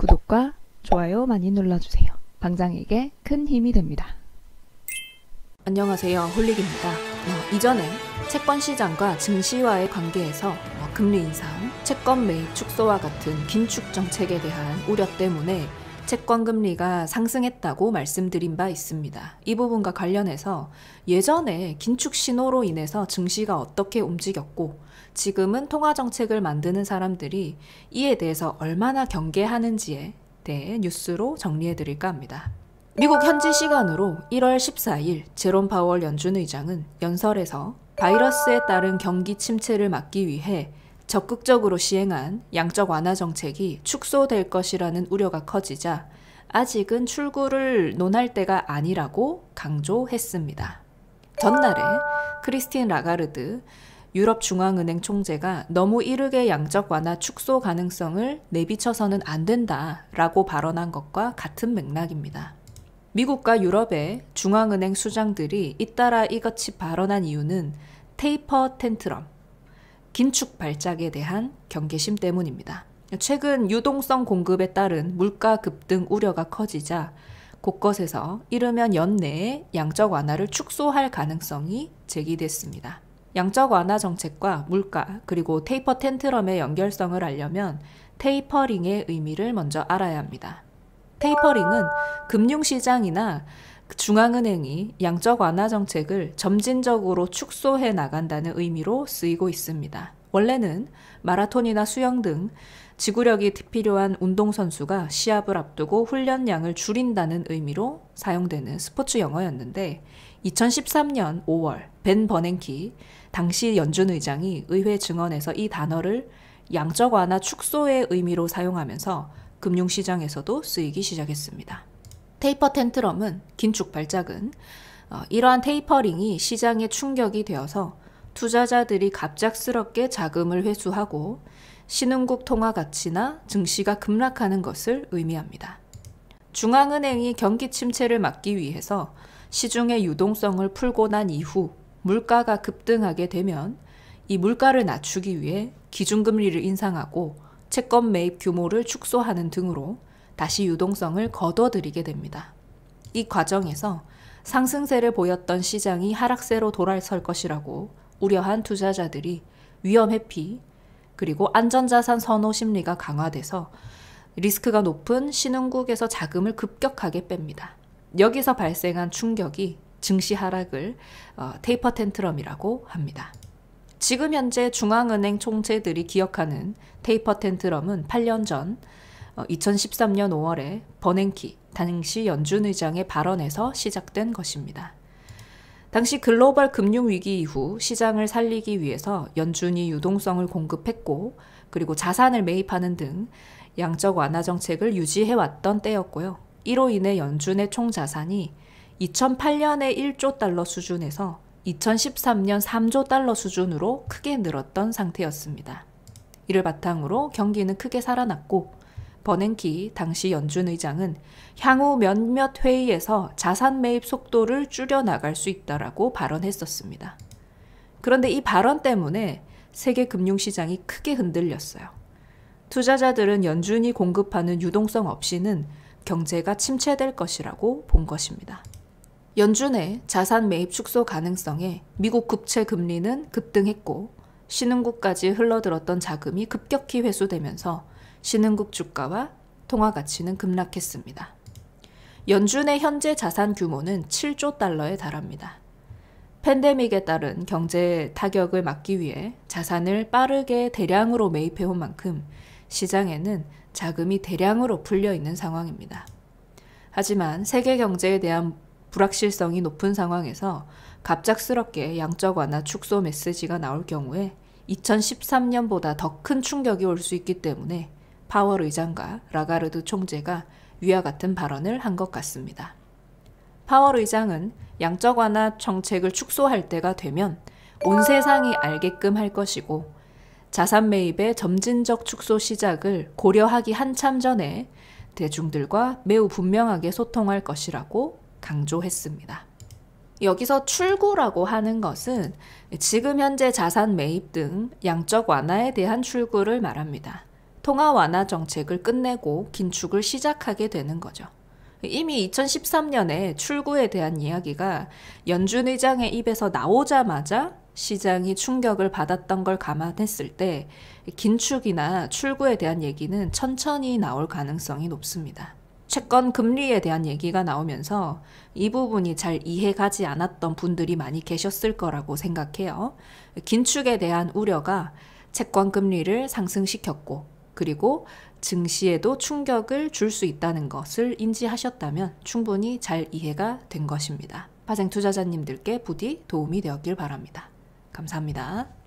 구독과 좋아요 많이 눌러주세요. 방장에게 큰 힘이 됩니다. 안녕하세요, 홀릭입니다. 이전에 채권 시장과 증시와의 관계에서 금리 인상, 채권 매입 축소와 같은 긴축 정책에 대한 우려 때문에 채권 금리가 상승했다고 말씀드린 바 있습니다. 이 부분과 관련해서 예전에 긴축 신호로 인해서 증시가 어떻게 움직였고 지금은 통화정책을 만드는 사람들이 이에 대해서 얼마나 경계하는지에 대해 뉴스로 정리해드릴까 합니다. 미국 현지 시간으로 1월 14일 제롬 파월 연준 의장은 연설에서 바이러스에 따른 경기 침체를 막기 위해 적극적으로 시행한 양적 완화 정책이 축소될 것이라는 우려가 커지자 아직은 출구를 논할 때가 아니라고 강조했습니다. 전날에 크리스틴 라가르드 유럽중앙은행 총재가 너무 이르게 양적 완화 축소 가능성을 내비쳐서는 안 된다라고 발언한 것과 같은 맥락입니다. 미국과 유럽의 중앙은행 수장들이 잇따라 이같이 발언한 이유는 테이퍼 텐트럼, 긴축 발작에 대한 경계심 때문입니다. 최근 유동성 공급에 따른 물가 급등 우려가 커지자 곳곳에서 이르면 연내에 양적 완화를 축소할 가능성이 제기됐습니다. 양적 완화 정책과 물가 그리고 테이퍼 텐트럼의 연결성을 알려면 테이퍼링의 의미를 먼저 알아야 합니다. 테이퍼링은 금융시장이나 중앙은행이 양적 완화 정책을 점진적으로 축소해 나간다는 의미로 쓰이고 있습니다. 원래는 마라톤이나 수영 등 지구력이 필요한 운동선수가 시합을 앞두고 훈련량을 줄인다는 의미로 사용되는 스포츠 용어였는데 2013년 5월 벤 버냉키 당시 연준 의장이 의회 증언에서 이 단어를 양적 완화 축소의 의미로 사용하면서 금융시장에서도 쓰이기 시작했습니다. 테이퍼 텐트럼은 긴축 발작은 이러한 테이퍼링이 시장에 충격이 되어서 투자자들이 갑작스럽게 자금을 회수하고 신흥국 통화 가치나 증시가 급락하는 것을 의미합니다. 중앙은행이 경기 침체를 막기 위해서 시중의 유동성을 풀고 난 이후 물가가 급등하게 되면 이 물가를 낮추기 위해 기준금리를 인상하고 채권 매입 규모를 축소하는 등으로 다시 유동성을 거둬들이게 됩니다. 이 과정에서 상승세를 보였던 시장이 하락세로 돌아설 것이라고 우려한 투자자들이 위험 회피 그리고 안전자산 선호 심리가 강화돼서 리스크가 높은 신흥국에서 자금을 급격하게 뺍니다. 여기서 발생한 충격이 증시 하락을 테이퍼 텐트럼이라고 합니다. 지금 현재 중앙은행 총재들이 기억하는 테이퍼 텐트럼은 8년 전 2013년 5월에 버냉키 당시 연준 의장의 발언에서 시작된 것입니다. 당시 글로벌 금융위기 이후 시장을 살리기 위해서 연준이 유동성을 공급했고 그리고 자산을 매입하는 등 양적 완화 정책을 유지해왔던 때였고요. 이로 인해 연준의 총자산이 2008년에 1조 달러 수준에서 2013년 3조 달러 수준으로 크게 늘었던 상태였습니다. 이를 바탕으로 경기는 크게 살아났고 버냉키 당시 연준 의장은 향후 몇몇 회의에서 자산 매입 속도를 줄여나갈 수 있다라고 발언했었습니다. 그런데 이 발언 때문에 세계 금융시장이 크게 흔들렸어요. 투자자들은 연준이 공급하는 유동성 없이는 경제가 침체될 것이라고 본 것입니다. 연준의 자산 매입 축소 가능성에 미국 국채 금리는 급등했고 신흥국까지 흘러들었던 자금이 급격히 회수되면서 신흥국 주가와 통화 가치는 급락했습니다. 연준의 현재 자산 규모는 7조 달러에 달합니다. 팬데믹에 따른 경제 타격을 막기 위해 자산을 빠르게 대량으로 매입해온 만큼 시장에는 자금이 대량으로 풀려 있는 상황입니다. 하지만 세계 경제에 대한 불확실성이 높은 상황에서 갑작스럽게 양적 완화 축소 메시지가 나올 경우에 2013년보다 더 큰 충격이 올 수 있기 때문에 파월 의장과 라가르드 총재가 위와 같은 발언을 한 것 같습니다. 파월 의장은 양적 완화 정책을 축소할 때가 되면 온 세상이 알게끔 할 것이고 자산 매입의 점진적 축소 시작을 고려하기 한참 전에 대중들과 매우 분명하게 소통할 것이라고 강조했습니다. 여기서 출구라고 하는 것은 지금 현재 자산 매입 등 양적 완화에 대한 출구를 말합니다. 통화 완화 정책을 끝내고 긴축을 시작하게 되는 거죠. 이미 2013년에 출구에 대한 이야기가 연준 의장의 입에서 나오자마자 시장이 충격을 받았던 걸 감안했을 때 긴축이나 출구에 대한 얘기는 천천히 나올 가능성이 높습니다. 채권 금리에 대한 얘기가 나오면서 이 부분이 잘 이해가지 않았던 분들이 많이 계셨을 거라고 생각해요. 긴축에 대한 우려가 채권 금리를 상승시켰고 그리고 증시에도 충격을 줄 수 있다는 것을 인지하셨다면 충분히 잘 이해가 된 것입니다. 파생 투자자님들께 부디 도움이 되었길 바랍니다. 감사합니다.